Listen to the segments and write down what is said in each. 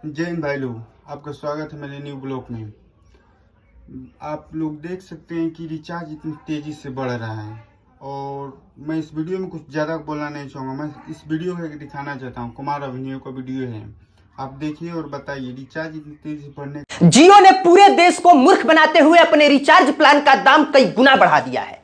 जय हिंद भाई लोग, आपका स्वागत है मेरे न्यू ब्लॉग में। आप लोग देख सकते हैं कि रिचार्ज इतनी तेज़ी से बढ़ रहा है और मैं इस वीडियो में कुछ ज़्यादा बोलना नहीं चाहूँगा। मैं इस वीडियो को दिखाना चाहता हूँ, कुमार अभिनय का वीडियो है, आप देखिए और बताइए रिचार्ज इतनी तेज़ी से बढ़ने। जियो ने पूरे देश को मूर्ख बनाते हुए अपने रिचार्ज प्लान का दाम कई गुना बढ़ा दिया है।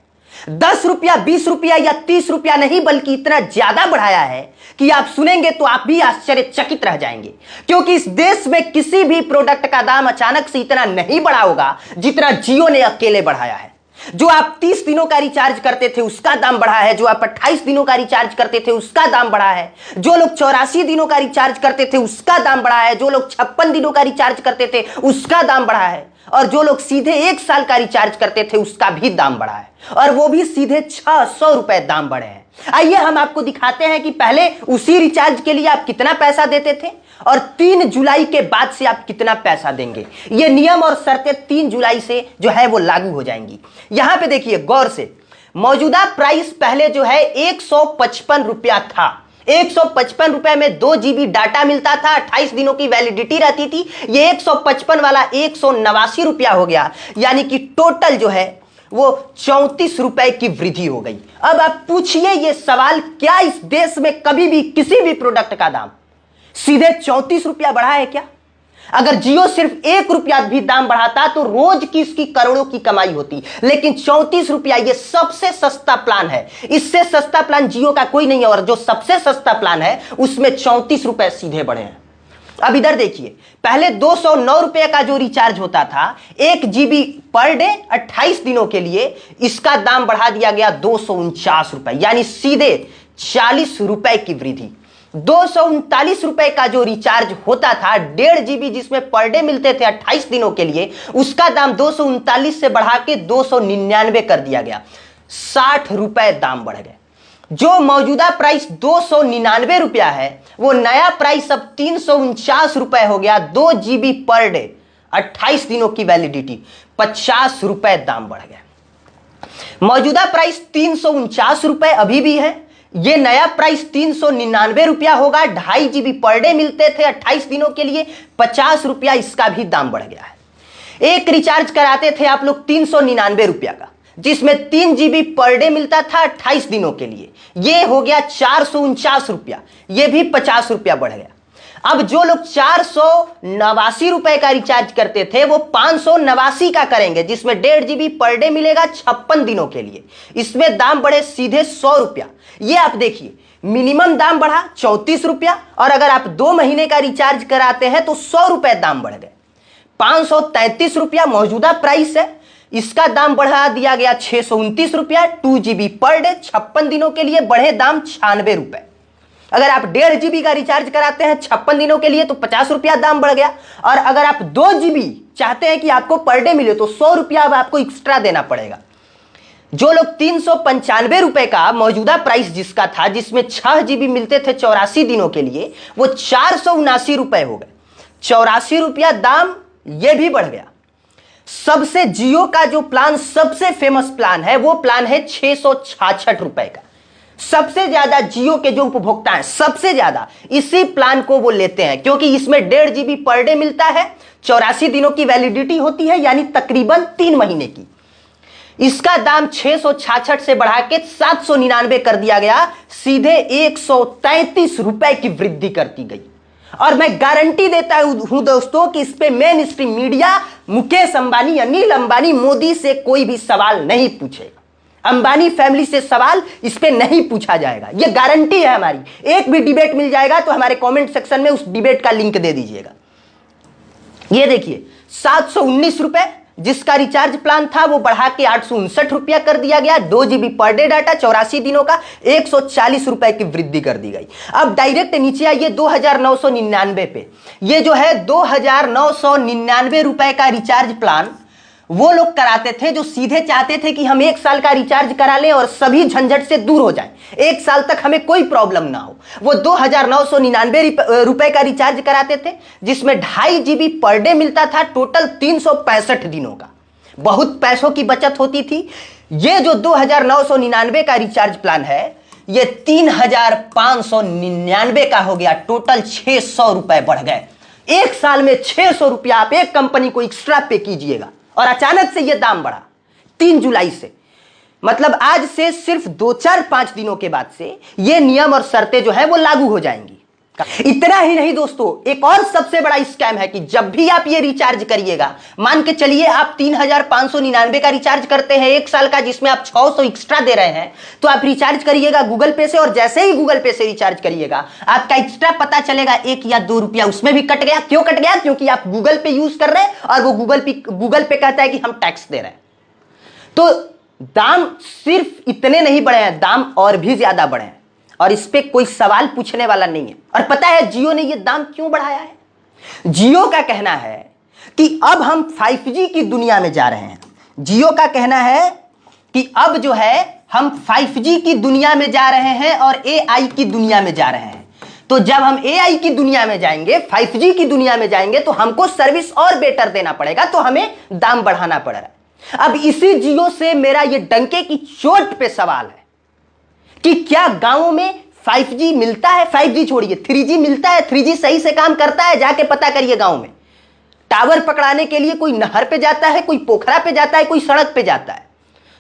10 रुपया, 20 रुपया या 30 रुपया नहीं, बल्कि इतना ज्यादा बढ़ाया है कि आप सुनेंगे तो आप भी आश्चर्यचकित रह जाएंगे, क्योंकि इस देश में किसी भी प्रोडक्ट का दाम अचानक से इतना नहीं बढ़ा होगा जितना जियो ने अकेले बढ़ाया है। जो आप 30 दिनों का रिचार्ज करते थे उसका दाम बढ़ा है, जो आप 28 दिनों का रिचार्ज करते थे उसका दाम बढ़ा है, जो लोग 84 दिनों का रिचार्ज करते थे उसका दाम बढ़ा है, जो लोग 56 दिनों का रिचार्ज करते थे उसका दाम बढ़ा है, और जो लोग सीधे 1 साल का रिचार्ज करते थे उसका भी दाम बढ़ा है, और वो भी सीधे 600 रुपए दाम बढ़े हैं। आइए हम आपको दिखाते हैं कि पहले उसी रिचार्ज के लिए आप कितना पैसा देते थे और 3 जुलाई के बाद से आप कितना पैसा देंगे। ये नियम और शर्तें 3 जुलाई से जो है वो लागू हो जाएंगी। यहां पे देखिए गौर से, मौजूदा प्राइस पहले जो है 155 रुपया था। 155 रुपए में 2 GB डाटा मिलता था, 28 दिनों की वैलिडिटी रहती थी। ये 155 वाला 189 रुपया हो गया, यानी कि टोटल जो है वो 34 रुपए की वृद्धि हो गई। अब आप पूछिए ये सवाल, क्या इस देश में कभी भी किसी भी प्रोडक्ट का दाम सीधे 34 रुपया बढ़ा है क्या? अगर जियो सिर्फ 1 रुपया भी दाम बढ़ाता तो रोज की इसकी करोड़ों की कमाई होती, लेकिन 34 रुपया ये सबसे सस्ता प्लान है। इससे सस्ता प्लान जियो का कोई नहीं है, और जो सबसे सस्ता प्लान है उसमें 34 रुपए सीधे बढ़े हैं। अब इधर देखिए, पहले 209 रुपए का जो रिचार्ज होता था 1 GB पर डे 28 दिनों के लिए, इसका दाम बढ़ा दिया गया 249 रुपए, यानी सीधे 40 रुपए की वृद्धि। 239 रुपए का जो रिचार्ज होता था 1.5 GB जिसमें पर डे मिलते थे 28 दिनों के लिए, उसका दाम 239 से बढ़ा के 299 कर दिया गया। 60 रुपए दाम बढ़ गए। जो मौजूदा प्राइस 299 रुपया है वो नया प्राइस अब 349 रुपए हो गया। 2 GB पर डे 28 दिनों की वैलिडिटी, 50 रुपए दाम बढ़ गया। मौजूदा प्राइस 349 रुपए अभी भी है, ये नया प्राइस 399 रुपया होगा। 2.5 GB पर डे मिलते थे 28 दिनों के लिए, 50 रुपया इसका भी दाम बढ़ गया है। एक रिचार्ज कराते थे आप लोग 399 रुपया का, जिसमें 3 GB पर डे मिलता था 28 दिनों के लिए, ये हो गया 449 रुपया, ये भी 50 रुपया बढ़ गया। अब जो लोग 489 रुपए का रिचार्ज करते थे वो 589 का करेंगे, जिसमें 1.5 GB पर डे मिलेगा 56 दिनों के लिए, इसमें दाम बढ़े सीधे 100 रुपया। ये आप देखिए, मिनिमम दाम बढ़ा 34 रुपया, और अगर आप 2 महीने का रिचार्ज कराते हैं तो 100 रुपए दाम बढ़ गए। 533 रुपया मौजूदा प्राइस है, इसका दाम बढ़ा दिया गया 629 रुपया। 2 GB पर डे 56 दिनों के लिए, बढ़े दाम 96 रुपए। अगर आप 1.5 GB का रिचार्ज कराते हैं 56 दिनों के लिए तो 50 रुपया दाम बढ़ गया, और अगर आप 2 GB चाहते हैं कि आपको पर डे मिले तो 100 रुपया अब आपको एक्स्ट्रा देना पड़ेगा। जो लोग 395 रुपए का मौजूदा प्राइस जिसका था, जिसमें 6 GB मिलते थे 84 दिनों के लिए, वो 479 रुपए हो गए। 84 रुपया दाम ये भी बढ़ गया। सबसे जियो का जो प्लान सबसे फेमस प्लान है वो प्लान है 666 रुपए का। सबसे ज्यादा जियो के जो उपभोक्ता हैं सबसे ज्यादा इसी प्लान को वो लेते हैं, क्योंकि इसमें 1.5 GB पर डे मिलता है, 84 दिनों की वैलिडिटी होती है, यानी तकरीबन 3 महीने की। इसका दाम 666 से बढ़ा के 799 कर दिया गया, सीधे 133 रुपए की वृद्धि करती गई। और मैं गारंटी देता हूं दोस्तों कि इस पे main stream media, Mukesh Ambani, Anil Ambani, Modi से कोई भी सवाल नहीं पूछेगा। अंबानी फैमिली से सवाल इस पे नहीं पूछा जाएगा, ये गारंटी है हमारी। एक भी डिबेट मिल जाएगा तो हमारे कमेंट सेक्शन में उस डिबेट का लिंक दे दीजिएगा। ये देखिए, 719 रुपए जिसका रिचार्ज प्लान था वो बढ़ा के 859 रुपया कर दिया गया। 2 GB पर डे डाटा 84 दिनों का, 140 रुपए की वृद्धि कर दी गई। अब डायरेक्ट नीचे आइए 2999 पे। ये जो है 2999 रुपए का रिचार्ज प्लान वो लोग कराते थे जो सीधे चाहते थे कि हम 1 साल का रिचार्ज करा लें और सभी झंझट से दूर हो जाएं, 1 साल तक हमें कोई प्रॉब्लम ना हो। वो 2999 रुपए का रिचार्ज कराते थे, जिसमें 2.5 GB पर डे मिलता था, टोटल 365 दिनों का। बहुत पैसों की बचत होती थी। ये जो 2999 का रिचार्ज प्लान है ये 3599 का हो गया, टोटल 600 रुपए बढ़ गए। एक साल में 600 रुपया आप एक कंपनी को एक्स्ट्रा पे कीजिएगा, और अचानक से यह दाम बढ़ा 3 जुलाई से। मतलब आज से सिर्फ 2-4-5 दिनों के बाद से ये नियम और शर्तें जो है वो लागू हो जाएंगी। इतना ही नहीं दोस्तों, एक और सबसे बड़ा स्कैम है कि जब भी आप ये रिचार्ज करिएगा, मान के चलिए आप 3599 का रिचार्ज करते हैं 1 साल का, जिसमें आप 600 एक्स्ट्रा दे रहे हैं, तो आप रिचार्ज करिएगा गूगल पे से, और जैसे ही गूगल पे से रिचार्ज करिएगा आपका एक्स्ट्रा पता चलेगा 1 या 2 रुपया उसमें भी कट गया। क्यों कट गया? क्योंकि आप गूगल पे यूज कर रहे हैं और वो गूगल पे कहता है कि हम टैक्स दे रहे हैं। तो दाम सिर्फ इतने नहीं बढ़े हैं, दाम और भी ज्यादा बढ़े हैं, और इस पे कोई सवाल पूछने वाला नहीं है। और पता है जियो ने ये दाम क्यों बढ़ाया है? जियो का कहना है कि अब हम 5G की दुनिया में जा रहे हैं। जियो का कहना है कि अब जो है हम 5G की दुनिया में जा रहे हैं और AI की दुनिया में जा रहे हैं। तो जब हम AI की दुनिया में जाएंगे, 5G की दुनिया में जाएंगे, तो हमको सर्विस और बेटर देना पड़ेगा, तो हमें दाम बढ़ाना पड़ रहा है। अब इसी जियो से मेरा ये डंके की चोट पे सवाल है कि क्या गांवों में 5G मिलता है? 5G छोड़िए, 3G मिलता है? 3G सही से काम करता है? जाके पता करिए गांव में। टावर पकड़ाने के लिए कोई नहर पे जाता है, कोई पोखरा पे जाता है, कोई सड़क पे जाता है,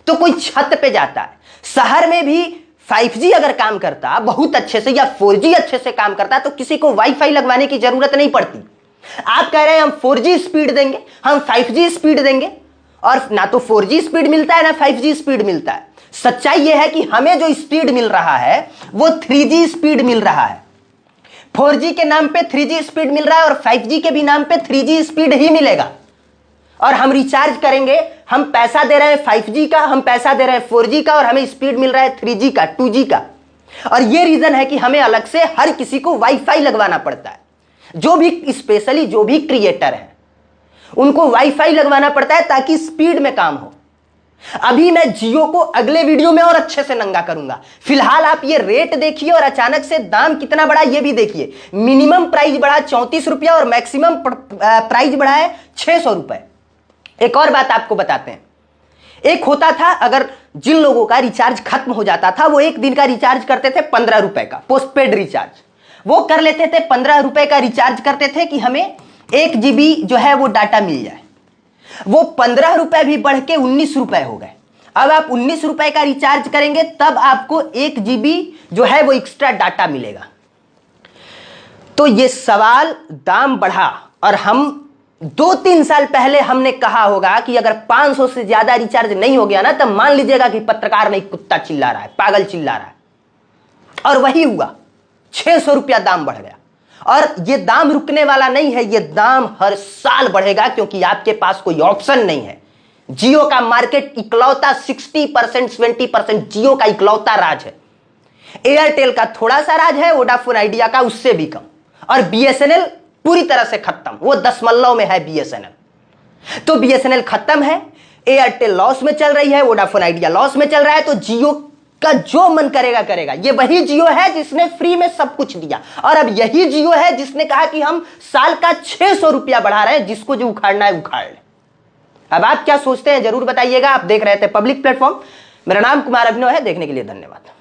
तो कोई छत पे जाता है। शहर में भी 5G अगर काम करता बहुत अच्छे से, या 4G अच्छे से काम करता, तो किसी को वाईफाई लगवाने की जरूरत नहीं पड़ती। आप कह रहे हैं हम 4G स्पीड देंगे, हम 5G स्पीड देंगे, और ना तो 4G स्पीड मिलता है ना 5G स्पीड मिलता है। सच्चाई यह है कि हमें जो स्पीड मिल रहा है वो 3G स्पीड मिल रहा है। 4G के नाम पे 3G स्पीड मिल रहा है, और 5G के भी नाम पे 3G स्पीड ही मिलेगा। और हम रिचार्ज करेंगे, हम पैसा दे रहे हैं 5G का, हम पैसा दे रहे हैं 4G का, और हमें स्पीड मिल रहा है 3G का, 2G का। और यह रीजन है कि हमें अलग से हर किसी को वाईफाई लगवाना पड़ता है। जो भी स्पेशली जो भी क्रिएटर है उनको वाईफाई लगवाना पड़ता है ताकि स्पीड में काम हो। अभी मैं जियो को अगले वीडियो में और अच्छे से नंगा करूंगा। फिलहाल आप ये रेट देखिए और अचानक से दाम कितना बढ़ा ये भी देखिए। मिनिमम प्राइस बढ़ा 34 रुपया और मैक्सिमम प्राइस बढ़ा है 600 रुपए। एक और बात आपको बताते हैं, एक होता था अगर जिन लोगों का रिचार्ज खत्म हो जाता था, वो 1 दिन का रिचार्ज करते थे 15 रुपए का पोस्टपेड रिचार्ज। वो कर लेते थे 15 रुपए का रिचार्ज करते थे कि हमें 1 GB जो है वो डाटा मिल जाए। वो 15 रुपए भी बढ़ के 19 रुपए हो गए। अब आप 19 रुपए का रिचार्ज करेंगे तब आपको 1 GB जो है वो एक्स्ट्रा डाटा मिलेगा। तो ये सवाल दाम बढ़ा, और हम 2-3 साल पहले हमने कहा होगा कि अगर 500 से ज्यादा रिचार्ज नहीं हो गया ना, तब मान लीजिएगा कि पत्रकार नहीं, कुत्ता चिल्ला रहा है, पागल चिल्ला रहा है। और वही हुआ, 600 रुपया दाम बढ़ गया। और ये दाम रुकने वाला नहीं है, ये दाम हर साल बढ़ेगा, क्योंकि आपके पास कोई ऑप्शन नहीं है। जियो का मार्केट इकलौता 60% 70% जियो का इकलौता राज है। एयरटेल का थोड़ा सा राज है, वोडाफोन आइडिया का उससे भी कम, और बीएसएनएल पूरी तरह से खत्म, वो 10 में है बीएसएनएल। तो बीएसएनएल खत्म है, एयरटेल लॉस में चल रही है, वोडाफोन आइडिया लॉस में चल रहा है। तो जियो का जो मन करेगा करेगा। ये वही जियो है जिसने फ्री में सब कुछ दिया, और अब यही जियो है जिसने कहा कि हम साल का 600 रुपया बढ़ा रहे हैं, जिसको जो उखाड़ना है उखाड़ ले। अब आप क्या सोचते हैं जरूर बताइएगा। आप देख रहे थे पब्लिक प्लेटफॉर्म। मेरा नाम कुमार अभिनव है। देखने के लिए धन्यवाद।